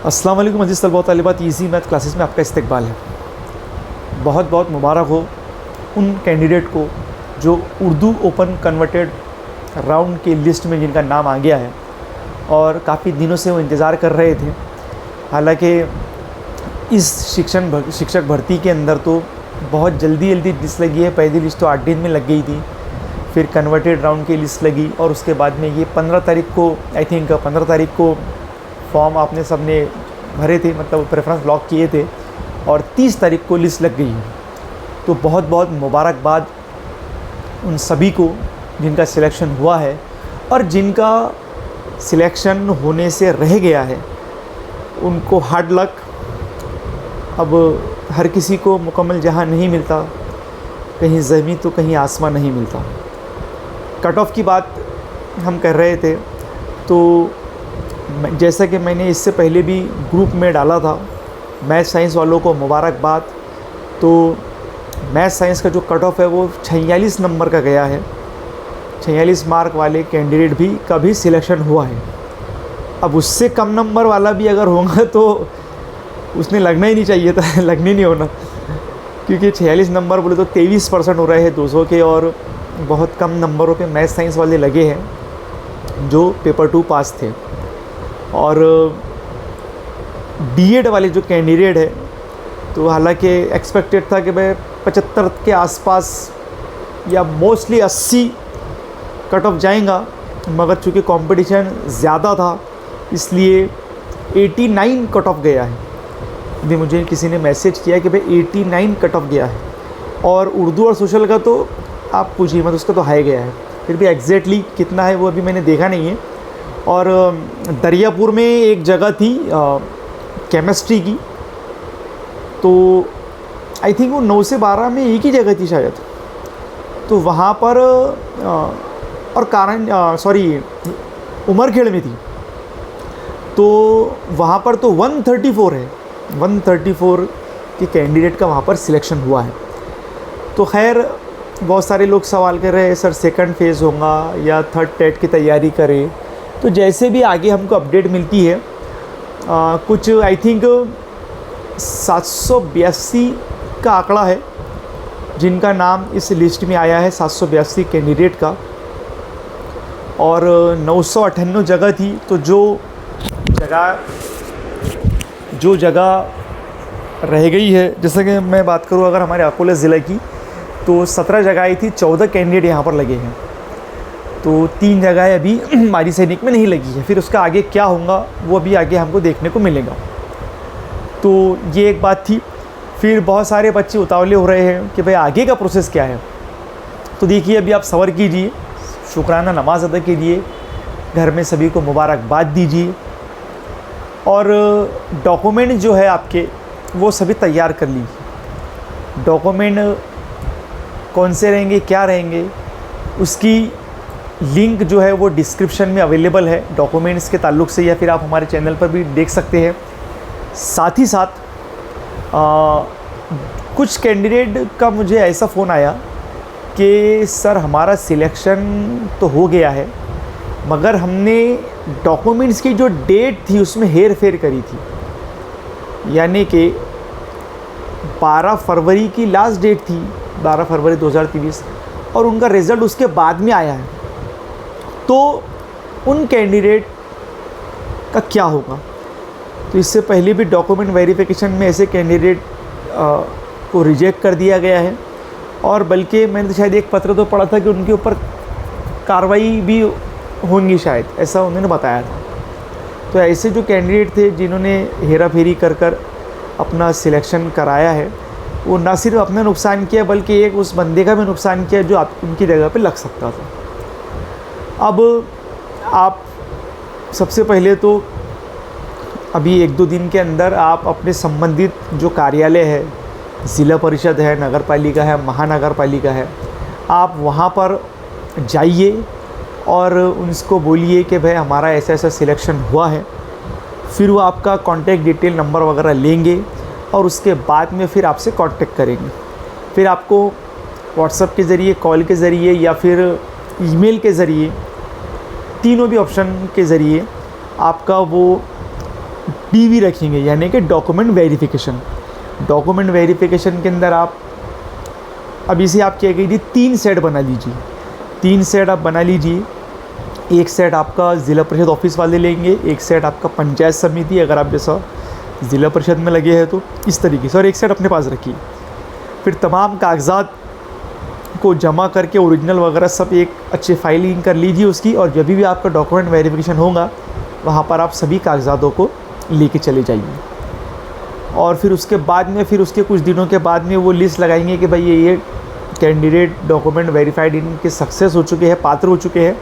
अस्सलाम वालेकुम अज़ीज़ तलबा तालिबात, ईज़ी मैथ क्लासेस में आपका इस्तकबाल है। बहुत बहुत मुबारक हो उन कैंडिडेट को जो उर्दू ओपन कन्वर्टेड राउंड की लिस्ट में जिनका नाम आ गया है और काफ़ी दिनों से वो इंतज़ार कर रहे थे। हालांकि इस शिक्षक भर्ती के अंदर तो बहुत जल्दी लिस्ट लगी है। पहली लिस्ट तो 8 दिन में लग गई थी, फिर कन्वर्टेड राउंड की लिस्ट लगी और उसके बाद में ये 15 तारीख को, आई थिंक 15 तारीख को फॉर्म आपने सबने भरे थे, मतलब प्रेफरेंस लॉक किए थे और 30 तारीख को लिस्ट लग गई है। तो बहुत बहुत मुबारकबाद उन सभी को जिनका सिलेक्शन हुआ है और जिनका सिलेक्शन होने से रह गया है उनको हार्ड लक। अब हर किसी को मुकम्मल जहां नहीं मिलता, कहीं ज़मीन तो कहीं आसमान नहीं मिलता। कट ऑफ की बात हम कर रहे थे, तो जैसा कि मैंने इससे पहले भी ग्रुप में डाला था, मैथ साइंस वालों को मुबारकबाद। तो मैथ साइंस का जो कट ऑफ है वो 46 नंबर का गया है। 46 मार्क वाले कैंडिडेट भी का भी सिलेक्शन हुआ है। अब उससे कम नंबर वाला भी अगर होगा तो उसने लगना ही नहीं चाहिए था, लगने नहीं होना, क्योंकि 46 नंबर बोले तो 23% हो रहे हैं 200 के, और बहुत कम नंबरों पे मैथ साइंस वाले लगे हैं जो पेपर 2 पास थे। और बीएड वाले जो कैंडिडेट है, तो हालांकि एक्सपेक्टेड था कि भाई 75 के आसपास या मोस्टली 80 कट ऑफ जाएगा, मगर चूँकि कंपटीशन ज़्यादा था इसलिए 89 कट ऑफ गया है। यदि मुझे किसी ने मैसेज किया कि भाई 89 कट ऑफ गया है, और उर्दू और सोशल का तो आप पूछिए मत, उसका तो हाई गया है। फिर भी एग्जैक्टली कितना है वो अभी मैंने देखा नहीं है। और दरियापुर में एक जगह थी केमिस्ट्री की, तो आई थिंक वो 9 से 12 में एक ही जगह थी शायद। तो वहाँ पर और उमरखेड़ में थी, तो वहाँ पर तो 134 है, 134 के कैंडिडेट का वहाँ पर सिलेक्शन हुआ है। तो खैर बहुत सारे लोग सवाल कर रहे हैं सर सेकंड फेज़ होगा या थर्ड टेट की तैयारी करें। तो जैसे भी आगे हमको अपडेट मिलती है, कुछ आई थिंक 782 का आंकड़ा है जिनका नाम इस लिस्ट में आया है, 782 कैंडिडेट का, और 998 जगह थी। तो जो जगह रह गई है, जैसे कि मैं बात करूं अगर हमारे अकोला ज़िले की, तो 17 जगह आई थी, 14 कैंडिडेट यहाँ पर लगे हैं। तो 3 जगह अभी हमारी सैनिक में नहीं लगी है। फिर उसका आगे क्या होगा वो अभी आगे हमको देखने को मिलेगा। तो ये एक बात थी। फिर बहुत सारे बच्चे उतावले हो रहे हैं कि भाई आगे का प्रोसेस क्या है। तो देखिए, अभी आप सब्र कीजिए, शुक्राना नमाज अदा कीजिए, घर में सभी को मुबारकबाद दीजिए, और डॉक्यूमेंट जो है आपके वो सभी तैयार कर लीजिए। डॉक्यूमेंट कौन से रहेंगे, क्या रहेंगे, उसकी लिंक जो है वो डिस्क्रिप्शन में अवेलेबल है डॉक्यूमेंट्स के ताल्लुक़ से, या फिर आप हमारे चैनल पर भी देख सकते हैं। साथ ही साथ कुछ कैंडिडेट का मुझे ऐसा फ़ोन आया कि सर हमारा सिलेक्शन तो हो गया है, मगर हमने डॉक्यूमेंट्स की जो डेट थी उसमें हेर फेर करी थी, यानी कि 12 फरवरी की लास्ट डेट थी, 12 फरवरी 2023, और उनका रिज़ल्ट उसके बाद में आया है। तो उन कैंडिडेट का क्या होगा? तो इससे पहले भी डॉक्यूमेंट वेरिफिकेशन में ऐसे कैंडिडेट को रिजेक्ट कर दिया गया है, और बल्कि मैंने तो शायद एक पत्र तो पढ़ा था कि उनके ऊपर कार्रवाई भी होंगी, शायद ऐसा उन्होंने बताया था। तो ऐसे जो कैंडिडेट थे जिन्होंने हेरा फेरी कर अपना सिलेक्शन कराया है, वो ना सिर्फ अपना नुकसान किया बल्कि एक उस बंदे का भी नुकसान किया जो आप उनकी जगह पे लग सकता था। अब आप सबसे पहले तो अभी 1-2 दिन के अंदर आप अपने संबंधित जो कार्यालय है, ज़िला परिषद है, नगर पालिका है, महानगर पालिका है, आप वहाँ पर जाइए और उनको बोलिए कि भाई हमारा ऐसा ऐसा सिलेक्शन हुआ है। फिर वो आपका कॉन्टैक्ट डिटेल नंबर वगैरह लेंगे और उसके बाद में फिर आपसे कांटेक्ट करेंगे। फिर आपको व्हाट्सएप के ज़रिए, कॉल के ज़रिए या फिर ईमेल के ज़रिए, तीनों भी ऑप्शन के ज़रिए आपका वो DV रखेंगे, यानी कि डॉक्यूमेंट वेरिफिकेशन। डॉक्यूमेंट वेरिफिकेशन के अंदर आप अब इसे आप क्या कीजिए 3 सेट बना लीजिए। 3 सेट आप बना लीजिए। एक सेट आपका ज़िला परिषद ऑफिस वाले लेंगे, एक सेट आपका पंचायत समिति, अगर आप जैसा ज़िला परिषद में लगे हैं तो इस तरीके से, और एक सेट अपने पास रखिए। फिर तमाम कागजात को जमा करके ओरिजिनल वगैरह सब एक अच्छे फाइलिंग कर लीजिए उसकी, और जब भी आपका डॉक्यूमेंट वेरिफिकेशन होगा वहाँ पर आप सभी कागजातों को लेके चले जाइए। और फिर उसके बाद में, फिर उसके कुछ दिनों के बाद में वो लिस्ट लगाएंगे कि भाई ये कैंडिडेट डॉक्यूमेंट वेरीफाइड इनके सक्सेस हो चुके हैं, पात्र हो चुके हैं,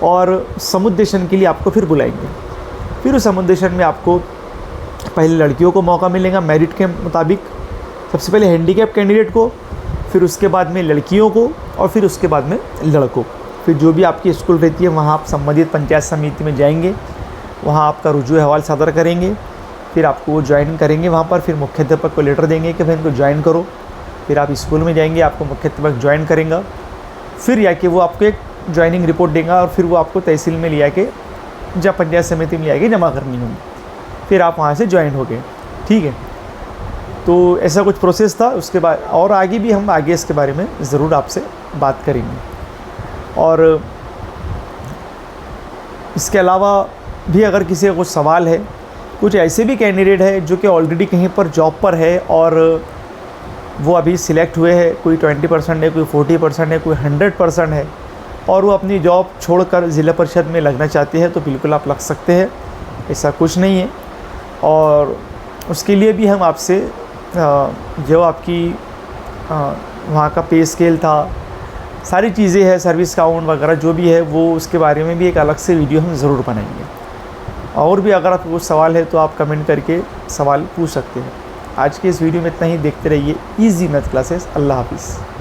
और समुद्देशन के लिए आपको फिर बुलाएंगे। फिर उस समुद्देशन में आपको पहले लड़कियों को मौका मिलेगा मेरिट के मुताबिक, सबसे पहले हैंडीकैप कैंडिडेट को, फिर उसके बाद में लड़कियों को, और फिर उसके बाद में लड़कों। फिर जो भी आपकी स्कूल रहती है वहाँ आप संबंधित पंचायत समिति में जाएंगे, वहाँ आपका रुजू अहवाल सादर करेंगे, फिर आपको वो ज्वाइन करेंगे वहाँ पर। फिर मुख्याध्यापक को लेटर देंगे कि भाई इनको ज्वाइन करो। फिर आप स्कूल में जाएंगे, आपको मुख्याध्यापक ज्वाइन करेंगे, फिर या कि वो आपको एक ज्वाइनिंग रिपोर्ट देगा, और फिर वो आपको तहसील में ले आके जब पंचायत समिति में ले आके जमा करनी होगी, फिर आप वहाँ से ज्वाइन हो गए। ठीक है, तो ऐसा कुछ प्रोसेस था। उसके बाद और आगे भी हम आगे इसके बारे में ज़रूर आपसे बात करेंगे। और इसके अलावा भी अगर किसी का कुछ सवाल है, कुछ ऐसे भी कैंडिडेट है जो कि ऑलरेडी कहीं पर जॉब पर है और वो अभी सिलेक्ट हुए हैं, कोई 20% है, कोई 40% है, कोई 100% है, और वो अपनी जॉब छोड़कर ज़िला परिषद में लगना चाहते हैं, तो बिल्कुल आप लग सकते हैं, ऐसा कुछ नहीं है। और उसके लिए भी हम आपसे जो आपकी वहाँ का पे स्केल था, सारी चीज़ें हैं, सर्विस काउंट वगैरह जो भी है, वो उसके बारे में भी एक अलग से वीडियो हम ज़रूर बनाएंगे। और भी अगर आपको कुछ सवाल है तो आप कमेंट करके सवाल पूछ सकते हैं। आज के इस वीडियो में इतना ही। देखते रहिए इजी मैथ क्लासेस। अल्लाह हाफिज़।